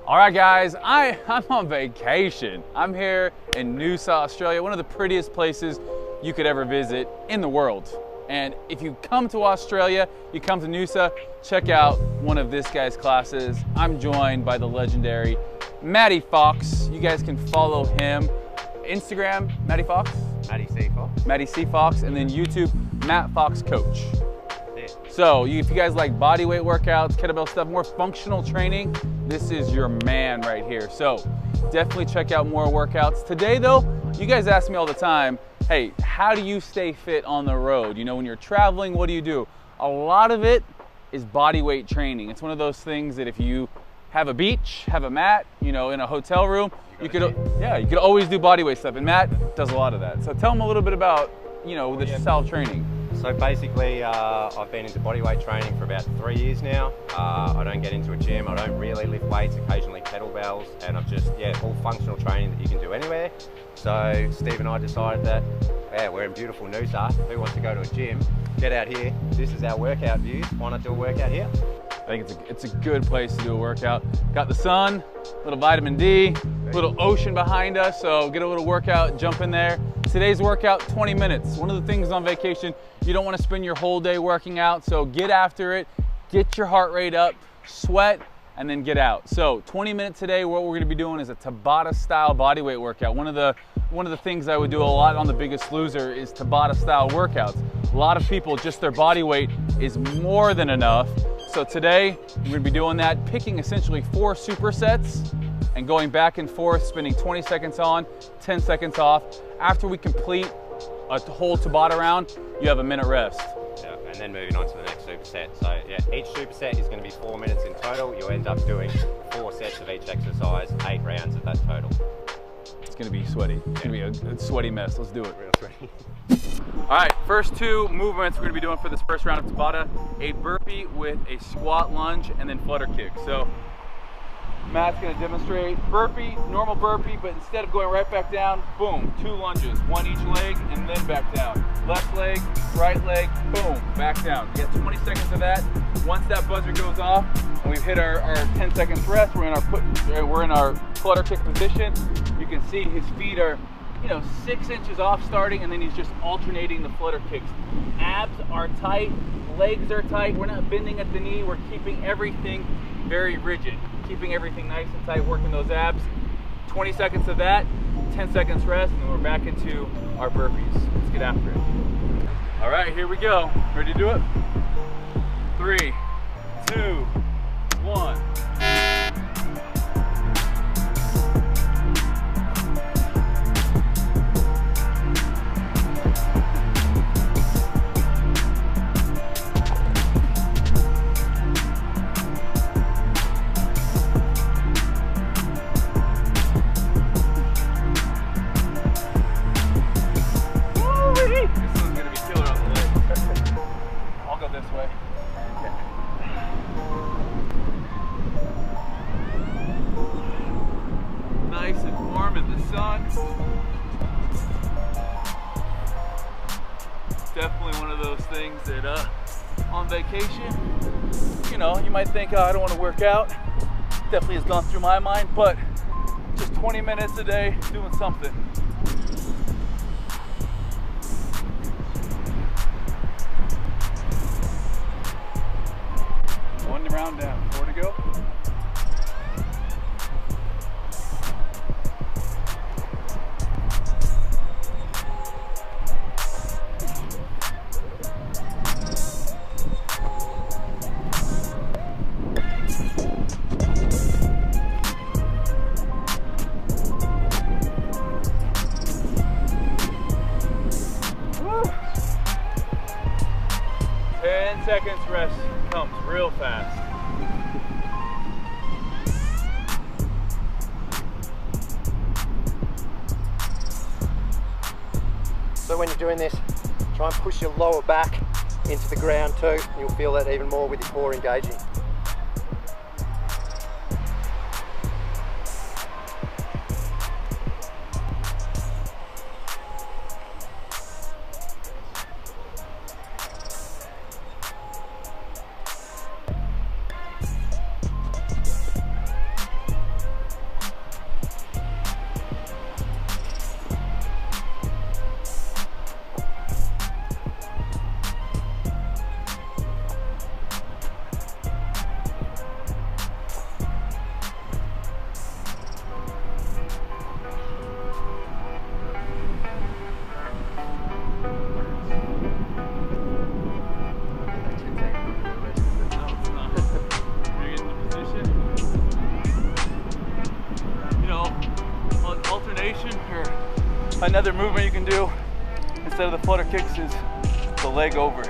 All right, guys, I'm on vacation. I'm here in Noosa, Australia, one of the prettiest places you could ever visit in the world. And if you come to Australia, you come to Noosa, check out one of this guy's classes. I'm joined by the legendary Matty Fox. You guys can follow him. Instagram, Matty Fox? Matty C. Fox. Matty C. Fox, and then YouTube, Matt Fox Coach. Yeah. So if you guys like body weight workouts, kettlebell stuff, more functional training, this is your man right here. So definitely check out more workouts. Today though, you guys ask me all the time, hey, how do you stay fit on the road? You know, when you're traveling, what do you do? A lot of it is body weight training. It's one of those things that if you have a beach, have a mat, you know, in a hotel room, you could always do body weight stuff. And Matt does a lot of that. So tell them a little bit about, you know, the style of training. So basically, I've been into bodyweight training for about 3 years now. I don't get into a gym. I don't really lift weights, occasionally kettlebells, and I've just, all functional training that you can do anywhere. So Steve and I decided that, we're in beautiful Noosa. Who wants to go to a gym? Get out here. This is our workout views. Why not do a workout here? I think it's a good place to do a workout. Got the sun, a little vitamin D, a little ocean behind us, so get a little workout, jump in there. Today's workout, 20 minutes. One of the things on vacation, you don't want to spend your whole day working out, so get after it, get your heart rate up, sweat, and then get out. So 20 minutes today, what we're going to be doing is a Tabata style bodyweight workout. One of the things I would do a lot on The Biggest Loser is Tabata style workouts. A lot of people, just their body weight is more than enough. So today, we're going to be doing that, picking essentially 4 supersets and going back and forth, spending 20 seconds on, 10 seconds off. After we complete a whole Tabata round, you have a minute rest. Yeah, and then moving on to the next superset. So each superset is going to be 4 minutes in total. You'll end up doing 4 sets of each exercise, 8 rounds of that total. It's going to be sweaty. It's going to be a sweaty mess. Let's do it. Real sweaty. All right, first 2 movements we're going to be doing for this first round of Tabata: a burpee with a squat lunge and then flutter kick. So Matt's going to demonstrate burpee, normal burpee, but instead of going right back down, boom, 2 lunges, 1 each leg and then back down. Left leg, right leg, boom, back down. You get 20 seconds of that. Once that buzzer goes off and we've hit our 10 seconds rest, we're in our flutter kick position. You can see his feet are, 6 inches off starting, and then he's just alternating the flutter kicks. Abs are tight, legs are tight. We're not bending at the knee. We're keeping everything very rigid, keeping everything nice and tight, working those abs. 20 seconds of that, 10 seconds rest, and then we're back into our burpees. Let's get after it. All right, here we go. Ready to do it? 3, 2, 1. Nice and warm in the sun. Definitely one of those things that on vacation, you might think, I don't want to work out. Definitely has gone through my mind, but just 20 minutes a day doing something. One round down, 4 to go. Woo. 10 seconds rest comes real fast. So when you're doing this, try and push your lower back into the ground too. You'll feel that even more with your core engaging. Another movement you can do instead of the flutter kicks is the leg over.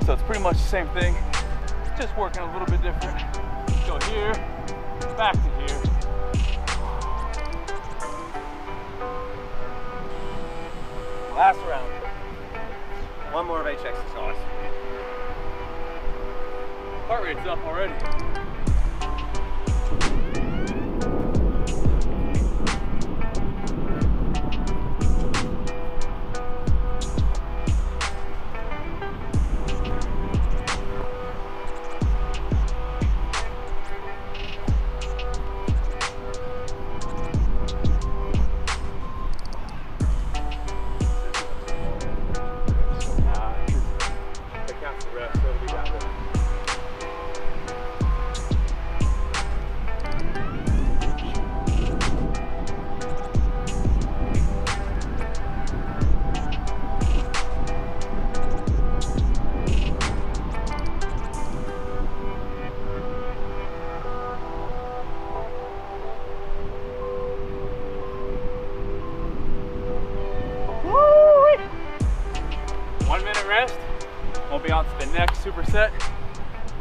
So it's pretty much the same thing, just working a little bit different. Go here, back to here. Last round. One more of each exercise. Heart rate's up already. Rest. We'll be on to the next superset.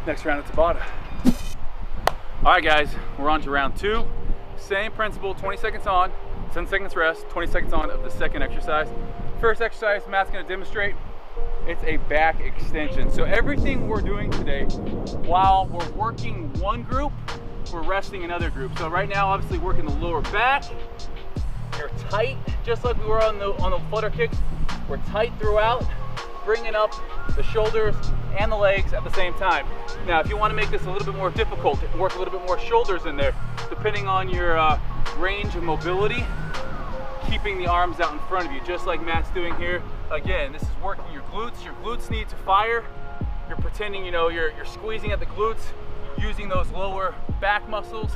Next round at Tabata. All right, guys, we're on to round 2. Same principle, 20 seconds on, 10 seconds rest, 20 seconds on of the second exercise. First exercise, Matt's gonna demonstrate. It's a back extension. So everything we're doing today, while we're working one group, we're resting another group. So right now, obviously working the lower back. You're tight, just like we were on the flutter kicks. We're tight throughout, bringing up the shoulders and the legs at the same time. Now, if you want to make this a little bit more difficult, work a little bit more shoulders in there, depending on your range of mobility, keeping the arms out in front of you, just like Matt's doing here. Again, this is working your glutes. Your glutes need to fire. You're pretending, you know, you're squeezing at the glutes, using those lower back muscles,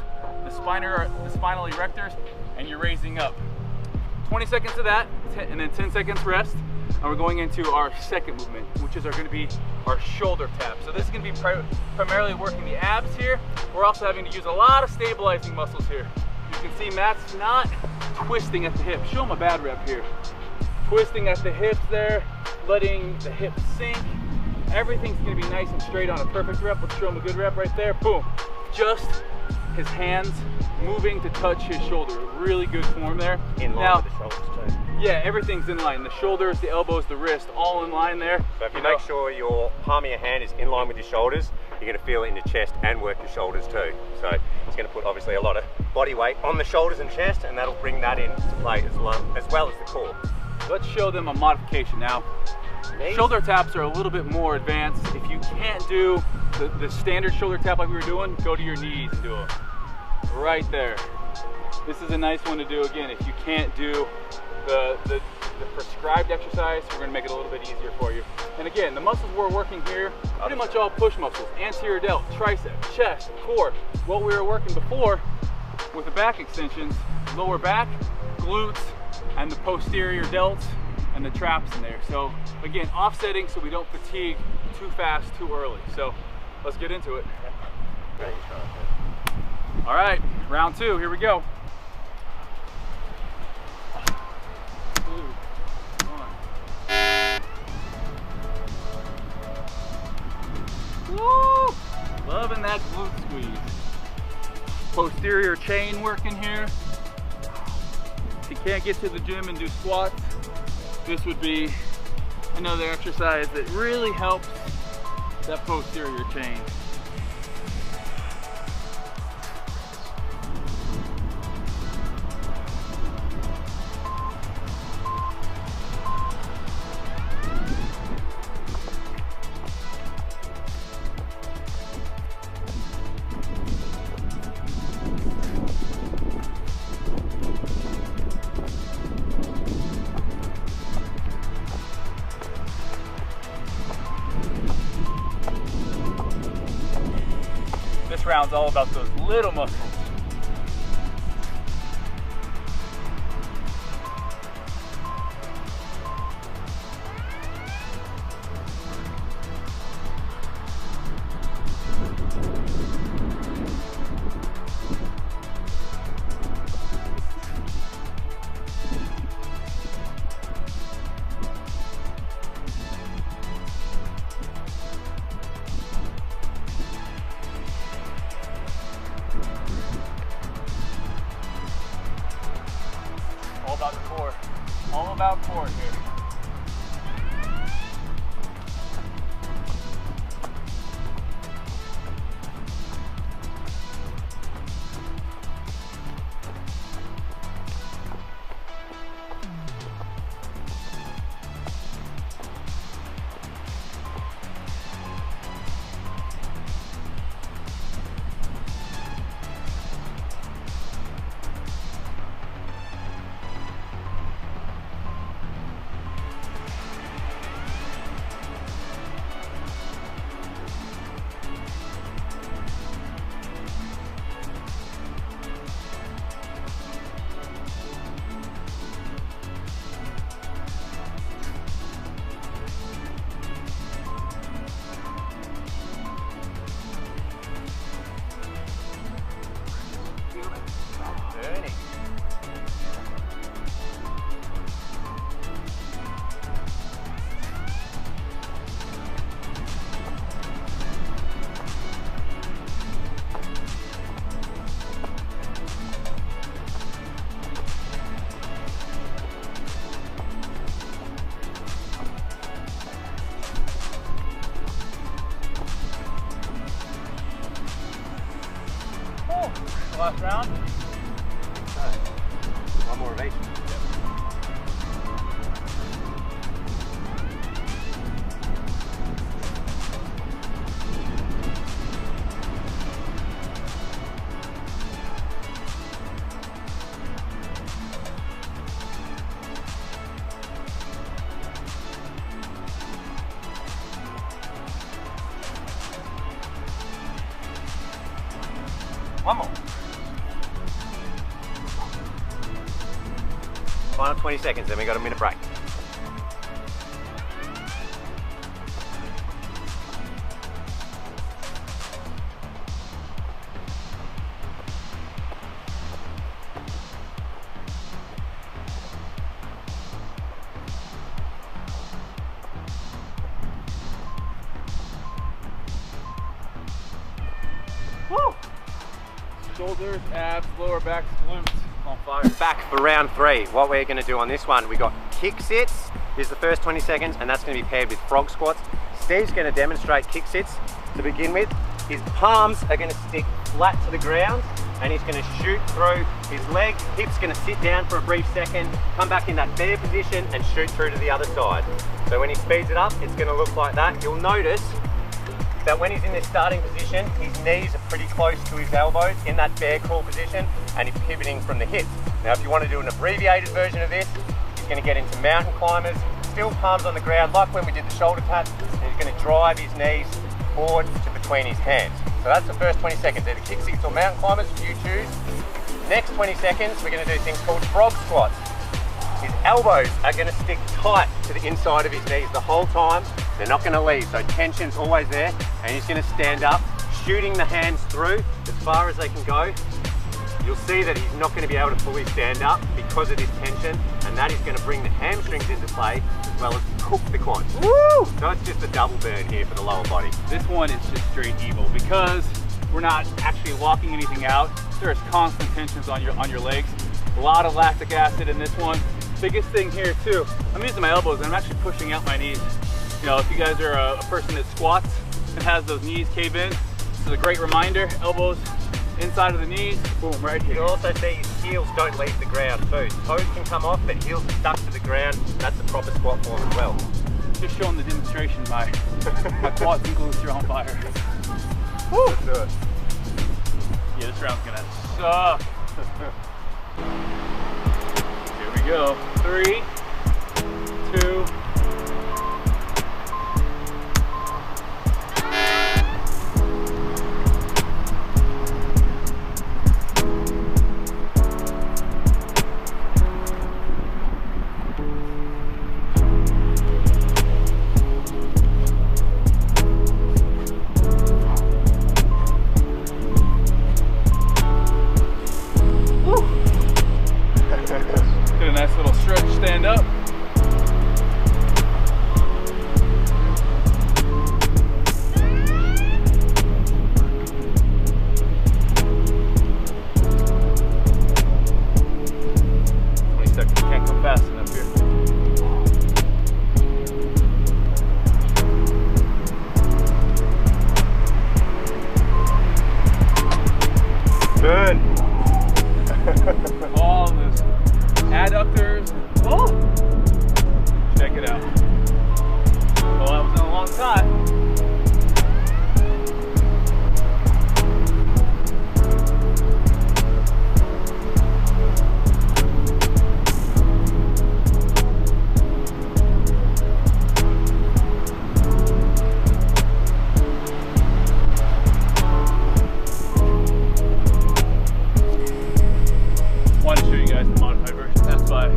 the spinal erectors, and you're raising up. 20 seconds of that, and then 10 seconds rest. And we're going into our second movement, which is going to be our shoulder tap. So this is going to be primarily working the abs here. We're also having to use a lot of stabilizing muscles here. You can see Matt's not twisting at the hip. Show him a bad rep here. Twisting at the hips there, letting the hips sink. Everything's going to be nice and straight on a perfect rep. Let's show him a good rep right there. Boom. Just his hands moving to touch his shoulder. Really good form there. In line with the shoulders too. Yeah, everything's in line. The shoulders, the elbows, the wrist, all in line there. So if you make sure your palm of your hand is in line with your shoulders, you're going to feel it in your chest and work your shoulders too. So it's going to put obviously a lot of body weight on the shoulders and chest, and that'll bring that into play as well as the core. Let's show them a modification now. Shoulder taps are a little bit more advanced. If you can't do the standard shoulder tap like we were doing, go to your knees and do it. Right there. This is a nice one to do again. If you can't do the prescribed exercise, we're going to make it a little bit easier for you. And again, the muscles we're working here, pretty much all push muscles. Anterior delt, tricep, chest, core. What we were working before with the back extensions, lower back, glutes, and the posterior delts, and the traps in there. So again, offsetting so we don't fatigue too fast, too early. So let's get into it. All right, round 2, here we go. 2, 1. Woo! Loving that glute squeeze. Posterior chain working here. If you can't get to the gym and do squats, this would be another exercise that really helps that posterior chain. This round's all about those little muscles. about the core. All about core here. Burning. Last round. One more of each. One more. Final 20 seconds, then we got a minute break. Woo! Shoulders, abs, lower back, glutes on fire. Back for round 3. What we're going to do on this one, we got kick sits. Is the first 20 seconds, and that's going to be paired with frog squats. Steve's going to demonstrate kick sits to begin with. His palms are going to stick flat to the ground, and he's going to shoot through his leg. Hips going to sit down for a brief second, come back in that bear position, and shoot through to the other side. So when he speeds it up, it's going to look like that. You'll notice that when he's in this starting position, his knees are pretty close to his elbows in that bear crawl position, and he's pivoting from the hips. Now, if you want to do an abbreviated version of this, he's going to get into mountain climbers, still palms on the ground, like when we did the shoulder tap, and he's going to drive his knees forward to between his hands. So that's the first 20 seconds. Either kick sits or mountain climbers, you choose. Next 20 seconds, we're going to do things called frog squats. His elbows are going to stick tight to the inside of his knees the whole time. They're not going to leave, so tension's always there, and he's going to stand up, shooting the hands through as far as they can go. You'll see that he's not going to be able to fully stand up because of this tension, and that is going to bring the hamstrings into play as well as cook the quads. Woo! So it's just a double burn here for the lower body. This one is just straight evil because we're not actually locking anything out. There's constant tensions on your legs. A lot of lactic acid in this one. Biggest thing here too, I'm using my elbows and I'm actually pushing out my knees. You know, if you guys are a person that squats and has those knees cave in, this is a great reminder. Elbows inside of the knees, boom, right here. You'll also see his heels don't leave the ground too. Toes can come off, but heels are stuck to the ground. That's the proper squat form as well. Just showing the demonstration, my quads and glutes are on fire. Woo! Let's do it. Yeah, this round's gonna suck. Here we go. 3, 2, Get a nice little stretch, stand up. All those adductors. Oh! Check it out. Well, that was in a long time. Wanted to show you guys the modified version. That's why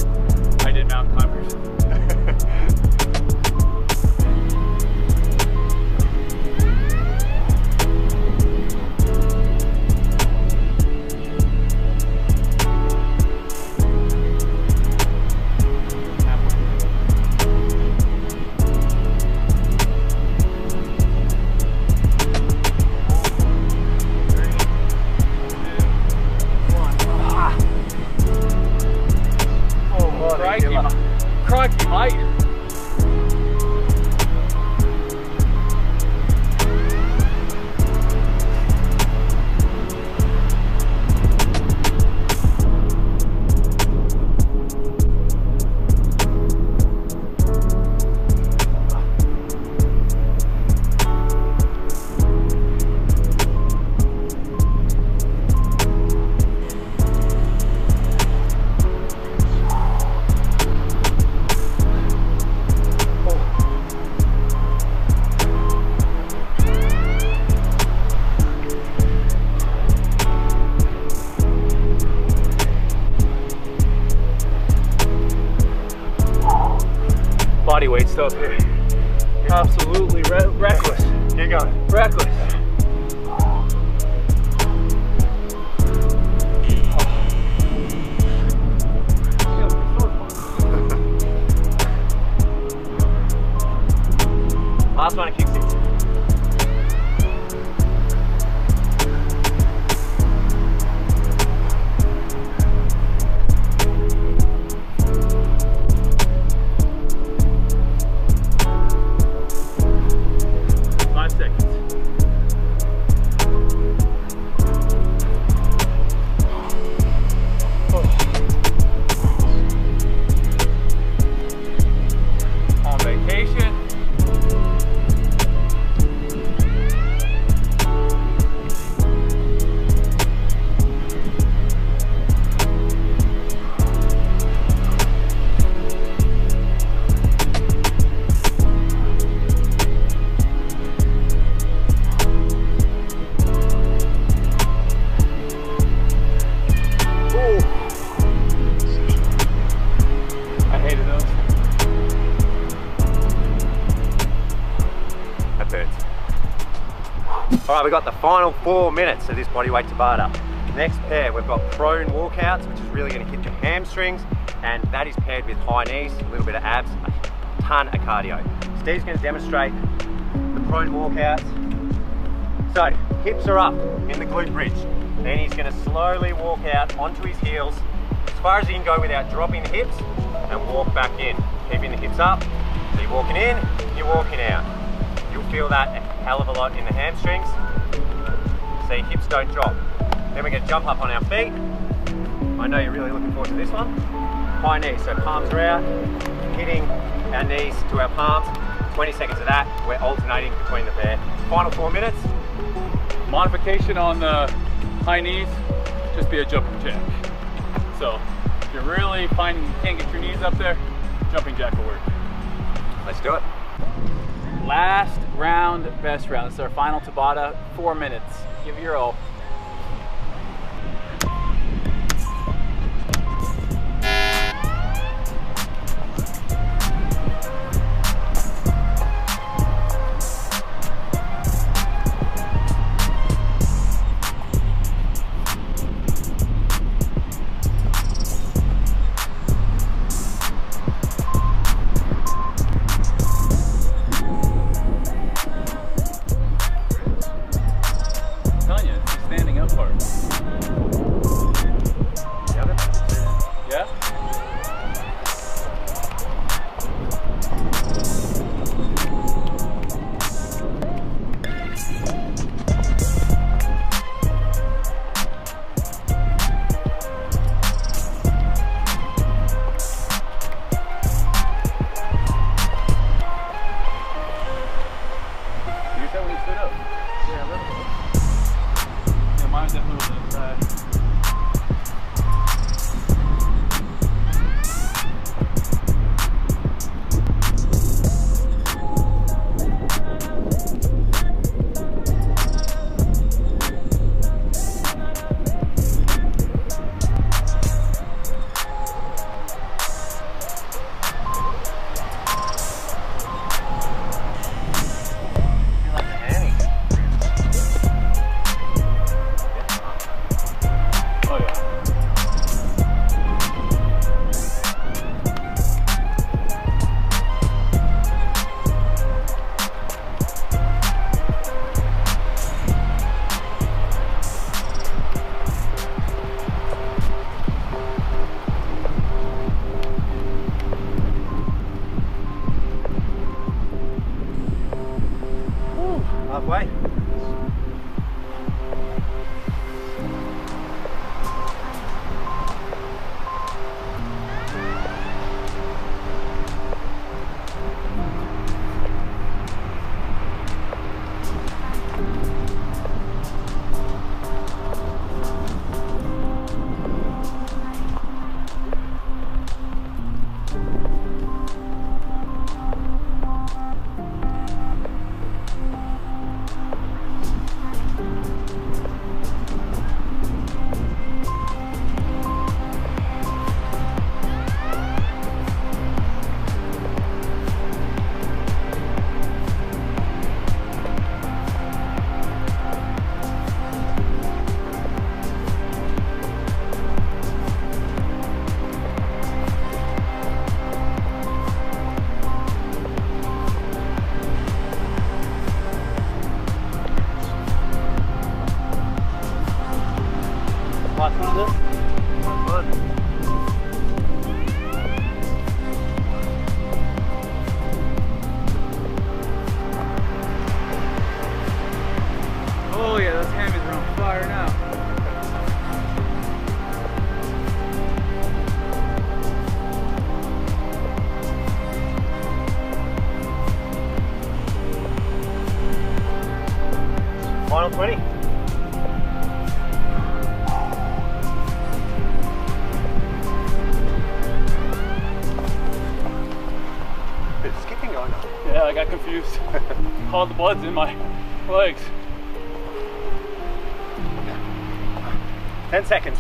I did mountain climbers. Crikey, mate. Body weight stuff here. Absolutely reckless. Keep going. Reckless. Last one, a kick six. All right, we've got the final 4 minutes of this bodyweight Tabata. Next pair, we've got prone walkouts, which is really going to hit your hamstrings, and that is paired with high knees, a little bit of abs, a ton of cardio. Steve's going to demonstrate the prone walkouts. So, hips are up in the glute bridge. Then he's going to slowly walk out onto his heels as far as he can go without dropping the hips, and walk back in, keeping the hips up. So you're walking in, you're walking out. You'll feel that a hell of a lot in the hamstrings, so your hips don't drop. Then we're going to jump up on our feet. I know you're really looking forward to this one. High knees, so palms are out, hitting our knees to our palms. 20 seconds of that, we're alternating between the pair. Final 4 minutes. Modification on the high knees, just be a jumping jack. So if you're really finding you can't get your knees up there, jumping jack will work. Let's do it. Last round, best round. This is our final Tabata, 4 minutes. Give it your all. Oh yeah, those hammies are on fire now. Final 20. It's skipping going on. Yeah, I got confused. All the blood's in my legs. 10 seconds.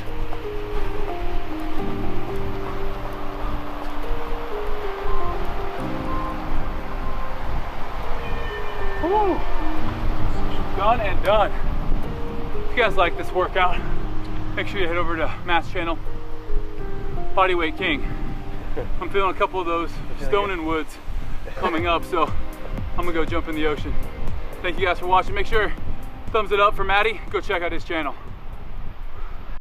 Woo! Done and done. If you guys like this workout, make sure you head over to Matt's channel, Bodyweight King. I'm feeling a couple of those Stone and Woods coming up, so I'm gonna go jump in the ocean. Thank you guys for watching. Make sure thumbs it up for Matty. Go check out his channel.